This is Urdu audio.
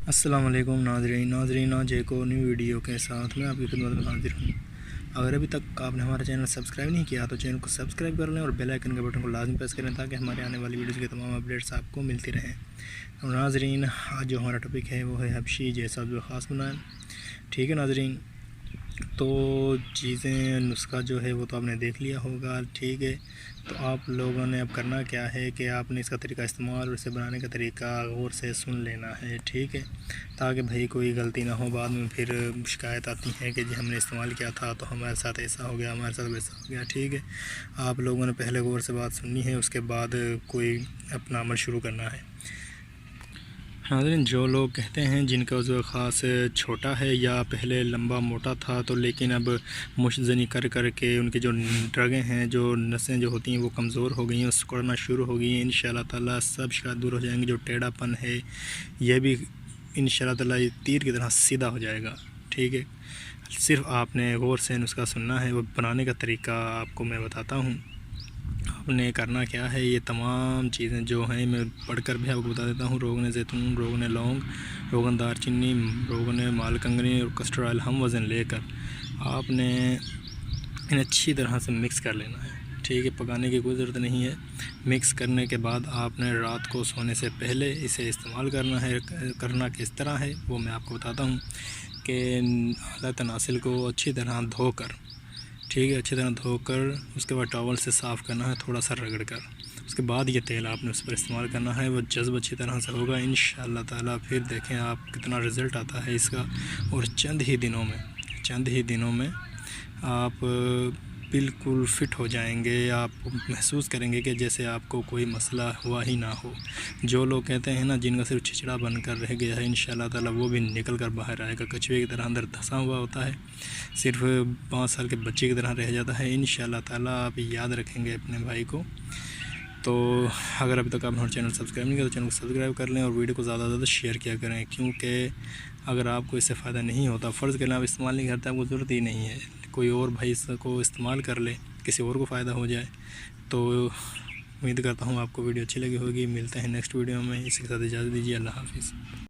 السلام علیکم ناظرین آج ایک اور نیو ویڈیو کے ساتھ میں آپ کی خدمت میں حاضر ہوں۔ اگر ابھی تک آپ نے ہمارا چینل سبسکرائب نہیں کیا تو چینل کو سبسکرائب کر لیں اور بیل آئیکن کے بٹن کو لازم پریس کریں تاکہ ہمارے آنے والی ویڈیوز کے تمام اپڈیٹس آپ کو ملتی رہیں۔ ناظرین آج جو ہمارا ٹاپک ہے وہ ہے حبشی جیسا جو خاص بنائیں۔ ٹھیک ہے ناظرین، تو چیزیں نسخہ جو ہے وہ تو آپ نے دیکھ لیا ہوگا۔ ٹھیک ہے، تو آپ لوگوں نے اب کرنا کیا ہے کہ آپ نے اس کا طریقہ استعمال اور اسے بنانے کا طریقہ غور سے سن لینا ہے۔ ٹھیک ہے، تاکہ بھائی کوئی غلطی نہ ہو، بعد میں پھر شکایت آتی ہے کہ جی ہم نے استعمال کیا تھا تو ہمارے ساتھ ایسا ہو گیا، ہمارے ساتھ ویسا ہو گیا۔ ٹھیک ہے، آپ لوگوں نے پہلے غور سے بات سننی ہے، اس کے بعد کوئی اپنا عمل شروع کرنا ہے۔ ناظرین، جو لوگ کہتے ہیں جن کا عضو خاص چھوٹا ہے یا پہلے لمبا موٹا تھا تو لیکن اب مشتزنی کر کے ان کی جو رگیں ہیں، جو نسیں جو ہوتی ہیں وہ کمزور ہو گئی ہیں، سکڑنا شروع ہو گئی ہیں، انشاءاللہ تعالیٰ سب شکایت دور ہو جائیں گے۔ جو ٹیڑھا پن ہے یہ بھی انشاءاللہ تعالیٰ یہ تیر کی طرح سیدھا ہو جائے گا۔ ٹھیک ہے، صرف آپ نے غور سے نسخہ سننا ہے۔ وہ بنانے کا طریقہ آپ کو میں بتاتا ہوں۔ آپ نے کرنا کیا ہے، یہ تمام چیزیں جو ہیں میں پڑھ کر بھی آپ کو بتا دیتا ہوں۔ روغن زیتون، روغن لونگ، روغن دار چینی، روغن مال کنگنی اور کسٹرڈ آئل ہم وزن لے کر آپ نے انہیں اچھی طرح سے مکس کر لینا ہے۔ ٹھیک ہے، پکانے کی کوئی ضرورت نہیں ہے۔ مکس کرنے کے بعد آپ نے رات کو سونے سے پہلے اسے استعمال کرنا ہے۔ کرنا کس طرح ہے وہ میں آپ کو بتاتا ہوں کہ اعلیٰ تناسل کو اچھی طرح دھو کر، ٹھیک ہے، اچھی طرح دھو کر اس کے بعد ٹاول سے صاف کرنا ہے، تھوڑا سا رگڑ کر۔ اس کے بعد یہ تیل آپ نے اس پر استعمال کرنا ہے، وہ جذب اچھی طرح سے ہوگا انشاءاللہ تعالیٰ۔ پھر دیکھیں آپ کتنا رزلٹ آتا ہے اس کا، اور چند ہی دنوں میں آپ بالکل فٹ ہو جائیں گے۔ آپ محسوس کریں گے کہ جیسے آپ کو کوئی مسئلہ ہوا ہی نہ ہو۔ جو لوگ کہتے ہیں نا جن کا صرف چھچڑا بن کر رہ گیا ہے، انشاءاللہ تعالیٰ وہ بھی نکل کر باہر آئے گا۔ کچھوے کی طرح اندر دھسا ہوا ہوتا ہے، صرف 5 سال کے بچے کی طرح رہ جاتا ہے۔ انشاءاللہ تعالیٰ آپ یاد رکھیں گے اپنے بھائی کو۔ تو اگر ابھی تک آپ نے ہمارا چینل سبسکرائب نہیں کیا تو چینل کو سبسکرائب کر لیں اور ویڈیو کو زیادہ سے زیادہ شیئر کیا کریں، کیونکہ اگر آپ کو اس سے فائدہ نہیں ہوتا، فرض کریں آپ استعمال نہیں کرتے، آپ کو ضرورت ہی نہیں ہے، کوئی اور بھائی اس کو استعمال کر لے، کسی اور کو فائدہ ہو جائے، تو امید کرتا ہوں آپ کو ویڈیو اچھی لگی ہوگی۔ ملتے ہیں نیکسٹ ویڈیو میں، اسی کے ساتھ اجازت دیجیے، اللہ حافظ۔